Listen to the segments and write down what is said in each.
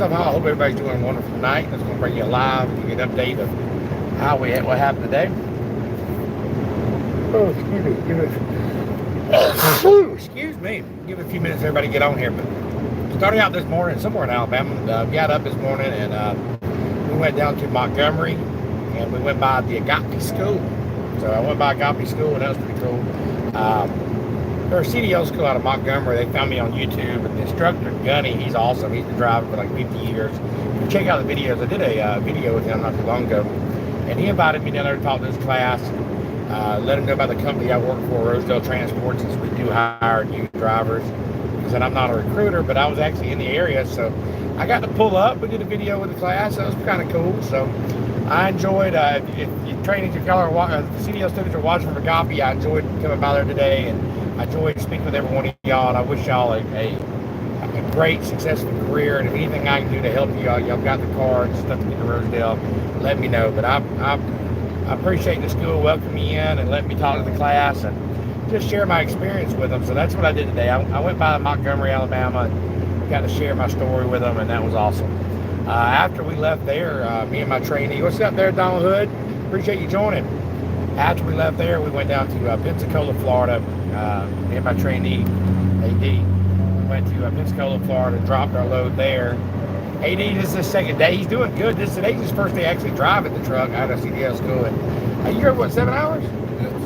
off, I hope everybody's doing a wonderful night. That's going to bring you live, give you an update of what happened today. Oh, excuse me. Excuse me. Give it a few minutes for everybody to get on here. But starting out this morning, somewhere in Alabama, got up this morning and we went down to Montgomery and we went by the Agape School. So I went by Agape School and that was pretty cool. There's a CDL school out of Montgomery. They found me on YouTube, and the instructor, Gunny, he's awesome. He's been driving for like 50 years. You check out the videos. I did a video with him not too long ago, and he invited me down there to talk to his class, let him know about the company I work for, Rosedale Transport, since we do hire new drivers. He said, I'm not a recruiter, but I was actually in the area, so I got to pull up. We did a video with the class. That was kind of cool. So I enjoyed, if you're training your color, CDL students are watching from Agape, I enjoyed coming by there today, and I enjoyed speaking with every one of y'all, and I wish y'all a great, successful career, and if anything I can do to help you, y'all got the car and stuff to get to Rosedale, let me know. But I appreciate the school welcoming me in and letting me talk to the class and just share my experience with them. So that's what I did today. I went by Montgomery, Alabama, and got to share my story with them, and that was awesome. After we left there, me and my trainee, what's up there, Donald Hood? Appreciate you joining. After we left there, we went down to Pensacola, Florida. Me and my trainee, AD, we went to Pensacola, Florida, dropped our load there. AD, this is his second day. He's doing good. Today's his first day actually driving the truck out of CDL school. And you heard what, 7 hours?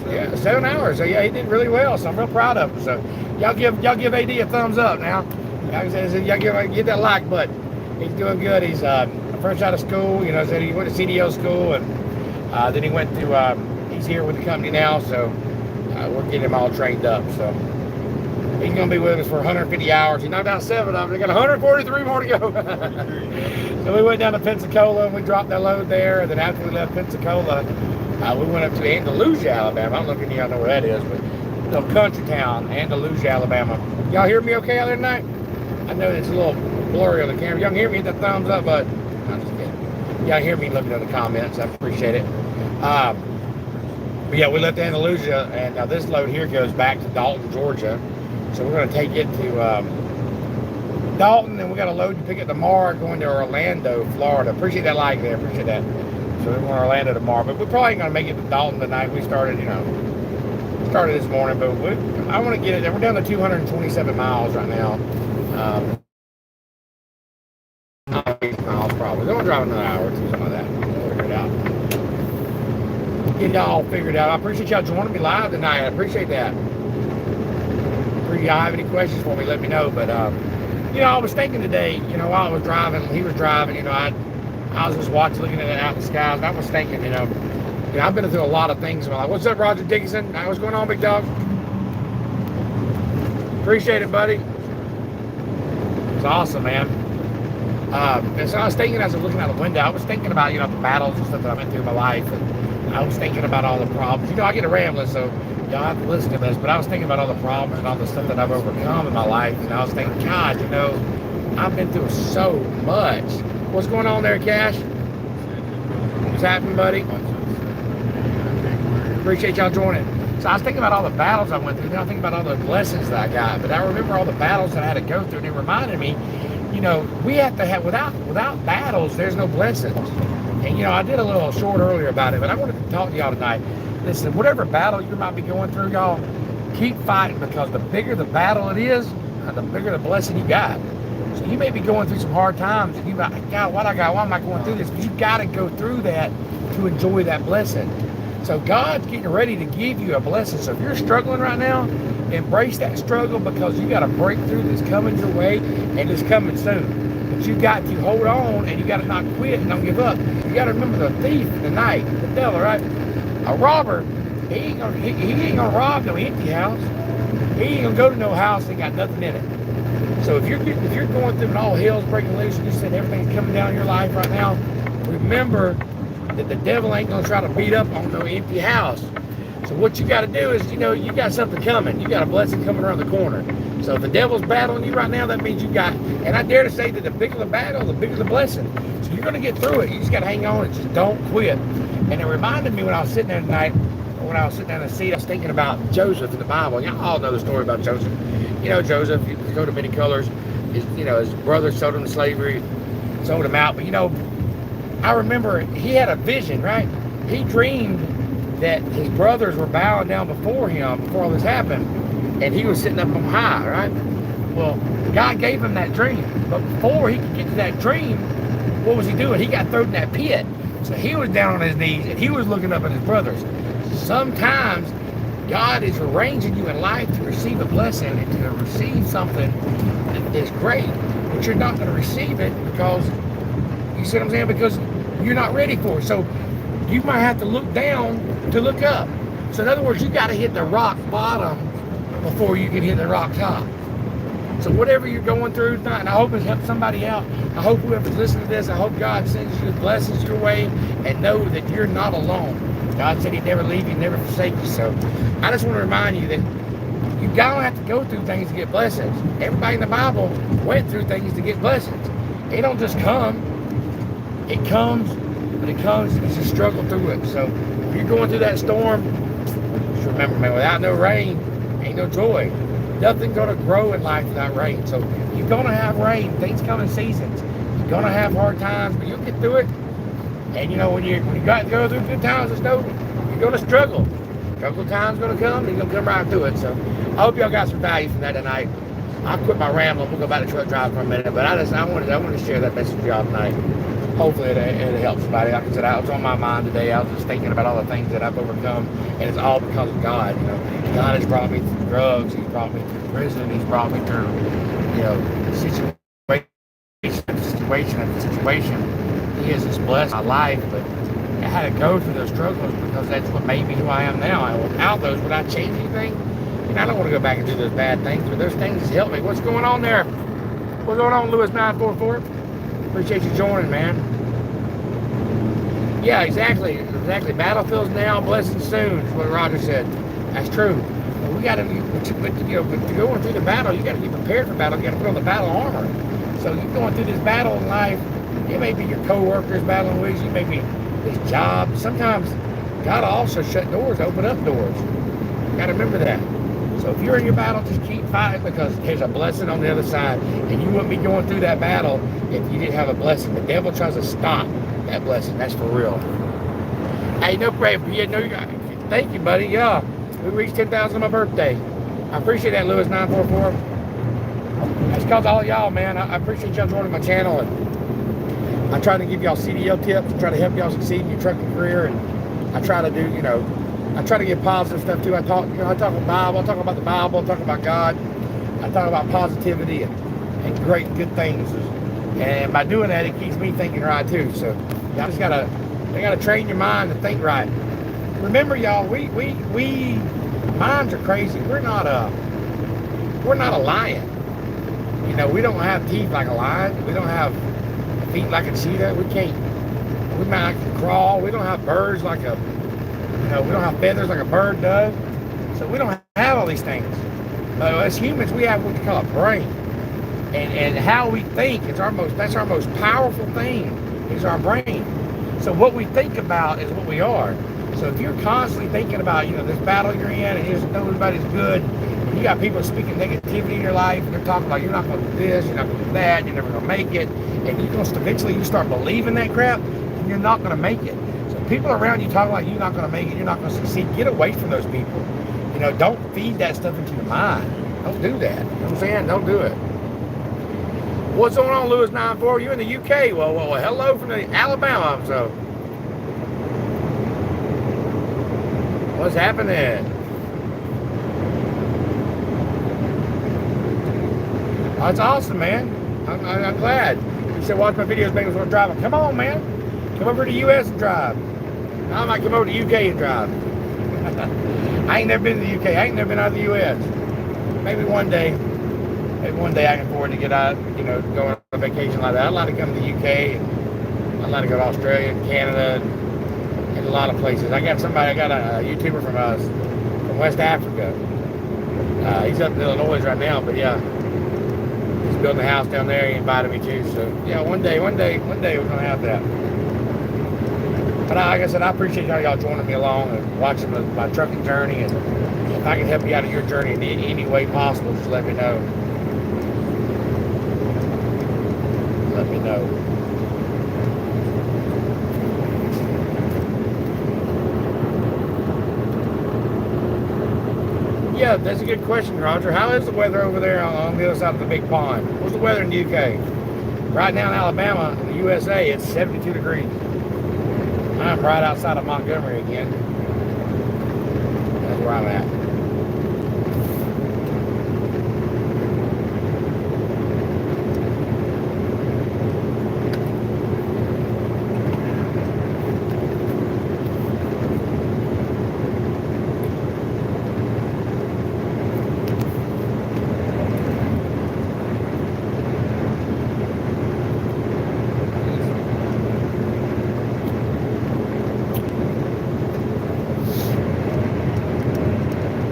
Yeah, 7 hours. So yeah, he did really well. So I'm real proud of him. So y'all give AD a thumbs up now. Y'all give that like button. He's doing good. He's fresh out of school. You know, said he went to CDL school, and then he went to. He's here with the company now, so we're getting him all trained up. So he's going to be with us for 150 hours. He knocked out 7 of them. We got 143 more to go. So we went down to Pensacola and we dropped that load there. And then after we left Pensacola, we went up to Andalusia, Alabama. I don't know if any of y'all know where that is, but a little country town, Andalusia, Alabama. Y'all hear me okay out there tonight? I know it's a little blurry on the camera. Y'all can hear me? Hit that thumbs up button. I'm just kidding. Y'all hear me looking at the comments. I appreciate it. But yeah, we left Andalusia, and now this load here goes back to Dalton, Georgia. So we're going to take it to Dalton, and we got a load to pick up tomorrow going to Orlando, Florida. Appreciate that like there. Appreciate that. So we're going to Orlando tomorrow, but we're probably going to make it to Dalton tonight. We started, started this morning, but I want to get it there. We're down to 227 miles right now. Miles probably. We're going to drive another hour or two, something like that. We'll figure it out. Get y'all figured out. I appreciate y'all joining me live tonight. I appreciate that. If y'all have any questions for me, let me know. But I was thinking today, while I was driving, he was driving, I was just watching, looking at it out in the skies, and I was thinking, I've been through a lot of things in my life. What's up, Roger Dickinson? What's going on, big dog? Appreciate it, buddy. It's awesome, man. And so I was thinking as I was looking out the window, I was thinking about, the battles and stuff that I went through in my life. And I was thinking about all the problems. I get a rambling, so y'all have to listen to this. But I was thinking about all the problems and all the stuff that I've overcome in my life. And I was thinking, God, I've been through so much. What's going on there, Cash? What's happening, buddy? Appreciate y'all joining. So I was thinking about all the battles I went through. Then I think about all the blessings that I got. But I remember all the battles that I had to go through. And it reminded me, we have to have, without battles, there's no blessings. And, I did a little short earlier about it, but I wanted to talk to y'all tonight. Listen, whatever battle you might be going through, y'all, keep fighting, because the bigger the battle it is, the bigger the blessing you got. So you may be going through some hard times, and you might, God, why am I going through this? But you got to go through that to enjoy that blessing. So God's getting ready to give you a blessing. So if you're struggling right now, embrace that struggle, because you got a breakthrough that's coming your way, and it's coming soon. But you got to hold on, and you got to not quit and don't give up. You got to remember the thief in the night, the devil, right? A robber, he ain't gonna rob no empty house. He ain't gonna go to no house that got nothing in it. So if you're going through and all hell's breaking loose, and you said everything's coming down in your life right now, remember that the devil ain't gonna try to beat up on no empty house. So what you got to do is, you got something coming. You got a blessing coming around the corner. So if the devil's battling you right now, that means you got, and I dare to say that the bigger the battle, the bigger the blessing. So you're going to get through it. You just got to hang on and just don't quit. And it reminded me when I was sitting there tonight, when I was sitting down in the seat, I was thinking about Joseph in the Bible. Y'all all know the story about Joseph. Joseph, you go to many colors, his brothers sold him to slavery. sold him out. But you know, I remember he had a vision, right? He dreamed that his brothers were bowing down before him before all this happened, and he was sitting up on high, right? Well, God gave him that dream, but before he could get to that dream, what was he doing? He got thrown in that pit. So he was down on his knees and he was looking up at his brothers. Sometimes God is arranging you in life to receive a blessing and to receive something that is great, but you're not going to receive it because, you see what I'm saying? Because you're not ready for it. So you might have to look down to look up. So in other words, you got to hit the rock bottom before you can hit the rock top. So whatever you're going through tonight, and I hope it helps somebody out. I hope whoever's listening to this, I hope God sends you blessings your way and know that you're not alone. God said he'd never leave you, never forsake you. So I just want to remind you that you don't have to go through things to get blessings. Everybody in the Bible went through things to get blessings. It don't just come. It comes, but it comes, it's a struggle through it. So if you're going through that storm, just remember, man, without no rain, ain't no joy. Nothing's going to grow in life without rain. So you're going to have rain. Things come in seasons. You're going to have hard times, but you'll get through it. And you know, when you got to go through good times, just know you're going to struggle. Struggle time's going to come, and you're going to come right through it. So I hope y'all got some value from that tonight. I'll quit my rambling. We'll go back to truck drive for a minute. But I wanted to share that message with y'all tonight. Hopefully it helps somebody. Like I said, I was on my mind today. I was just thinking about all the things that I've overcome, and it's all because of God. You know, God has brought me through drugs. He's brought me through prison. He's brought me through, you know, situation after situation. He has just blessed my life, but I had to go through those struggles because that's what made me who I am now. And without those, would I change anything? And I don't want to go back and do those bad things, but those things help me. What's going on there? What's going on, Lewis 944? Appreciate you joining, man. Yeah, exactly. Battlefields now, blessings soon, is what Roger said. That's true. But we got to, to go through the battle, you got to be prepared for battle. You got to put on the battle armor. So you're going through this battle in life. It may be your co-workers battling with you. It may be this job. Sometimes God will also shut doors, open up doors. You got to remember that. So if you're in your battle, just keep fighting because there's a blessing on the other side. And you wouldn't be going through that battle if you didn't have a blessing. The devil tries to stop that blessing. That's for real. Hey, no pray. Thank you, buddy. Yeah, we reached 10,000 on my birthday. I appreciate that, Lewis 944. That's because of all y'all, man. I appreciate y'all joining my channel. And I try to give y'all CDL tips and try to help y'all succeed in your trucking career. And I try to do, I try to give positive stuff too. I talk about the Bible. I talk about the Bible. I talk about God. I talk about positivity and great, good things. And by doing that, it keeps me thinking right too. So y'all just gotta train your mind to think right. Remember, y'all, we minds are crazy. We're not a lion. We don't have teeth like a lion. We don't have feet like a cheetah. We might crawl. We don't have birds like we don't have feathers like a bird does. So we don't have all these things. But as humans, we have what we call a brain. And how we think that's our most powerful thing is our brain. So what we think about is what we are. So if you're constantly thinking about, this battle you're in and you just know everybody's good, and you got people speaking negativity in your life, and they're talking about you're not going to do this, you're not going to do that, you're never going to make it, and eventually you start believing that crap, and you're not going to make it. So people around you talking like you're not going to make it, you're not going to succeed, get away from those people. Don't feed that stuff into your mind. Don't do that. You know what I'm saying? Don't do it. What's going on, Lewis 94? You in the UK? Well, hello from the Alabama. So, what's happening? Oh, that's awesome, man. I'm glad. You said watch my videos, make us want to drive. Come on, man. Come over to the US and drive. I might come over to the UK and drive. I ain't never been to the UK. I ain't never been out of the US. Maybe one day. Maybe one day I can afford to get out, go on a vacation like that. I'd like to come to the UK. And I'd like to go to Australia and Canada and a lot of places. I got a YouTuber from West Africa. He's up in Illinois right now, but yeah. He's building a house down there. He invited me to. So yeah, one day we're gonna have that. But like I said, I appreciate y'all joining me along and watching my trucking journey. And if I can help you out of your journey in any way possible, just let me know. Let me know. that's a good question, Roger. How is the weather over there on the other side of the big pond? What's the weather in the UK? Right now in Alabama, in the USA, it's 72 degrees. I'm right outside of Montgomery again. That's where I'm at.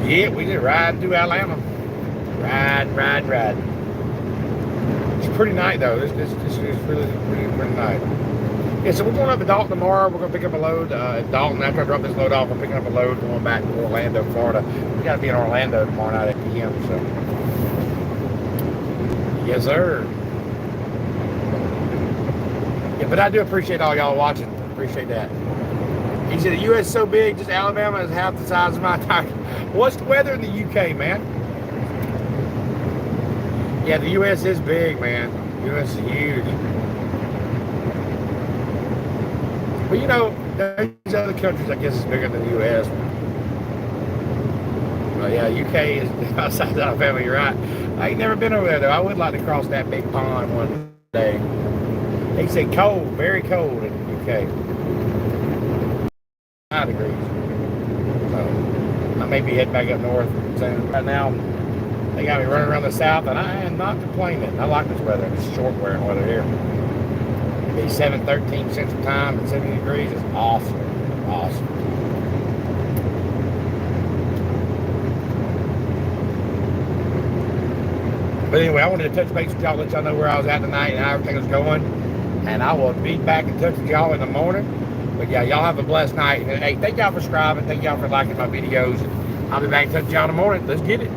Yeah, we just ride through Alabama. Ride. It's pretty night though. This is really pretty night. Yeah, so we're going up to Dalton tomorrow. We're going to pick up a load at Dalton. After I drop this load off, we're picking up a load going back to Orlando, Florida. We got to be in Orlando tomorrow night at PM. So, yes, sir. Yeah, but I do appreciate all y'all watching. Appreciate that. He said the U.S. is so big, just Alabama is half the size of my entire. What's the weather in the U.K., man? Yeah, the U.S. is big, man. The U.S. is huge. But you know, there's other countries I guess is bigger than the U.S. But yeah, UK is outside Alabama. You're right. I ain't never been over there though. I would like to cross that big pond one day. They say cold, very cold in the UK. 5 degrees. So I may be heading back up north soon. Right now, they got me running around the south, and I am not complaining. I like this weather. It's short wearing weather here. It'll be 7:13 Central Time and 70 degrees. It's awesome. Awesome. But anyway, I wanted to touch base with y'all, let y'all know where I was at tonight and how everything was going. And I will be back in touch with y'all in the morning. But yeah, y'all have a blessed night. And hey, thank y'all for subscribing. Thank y'all for liking my videos. I'll be back in touch with y'all in the morning. Let's get it.